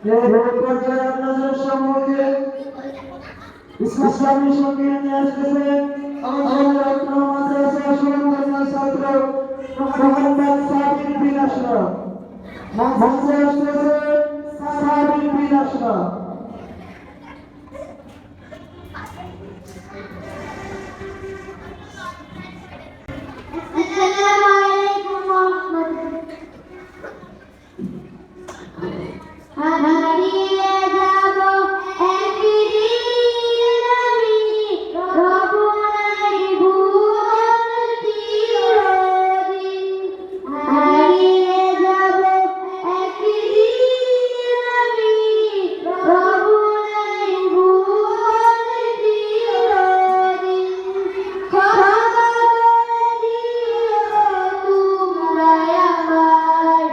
পর্যায়ে আপনাদের সম্মুখে ইসলামী সঙ্গীত নিয়ে আসতেছেন আমাদের রত্ন মাদ্রাসা সুরঙ্গনা ছাত্র মোহাম্মদ সাবির বিন আশরাফ। মঞ্চে আসতেছেন সাবির বিন আশরাফ। আসসালামু আলাইকুম ওয়া রাহমাতুল্লাহ। হারিয়ে যাব একদিন আমি রবনাই ভুবন চিরদিন। হারিয়ে যাব একদিন আমি রবনাই ভুবন চিরদিন। খবর দিও তোমরা আমায়,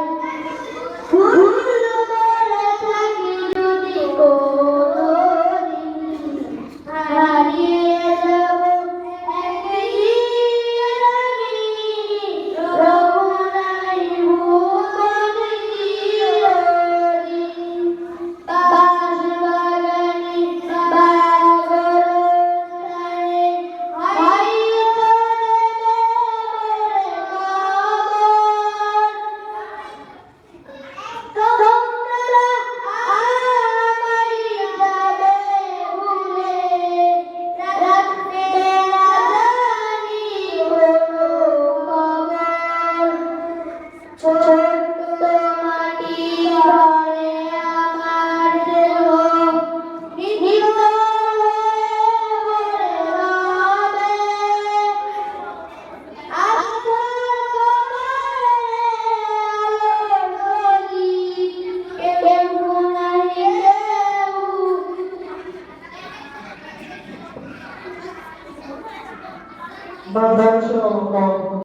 হারিয়ে যাব একদিন আমি রবনাই ভুবন চিরদিন। বাঁশবাগানে বাগরস্থানে হয়তো নেবে মোরে কবর। তোমরা আমায় যাবে ভুলে, রাখবে না জানি কোনো খবর। ছোট্ট মাটির ঘরে আমার দেহ নিথর হয়ে পড়ে রবে। আস্থার কবরে আলোর প্রদীপ কেউ নাই কেউ। বাংলাদেশ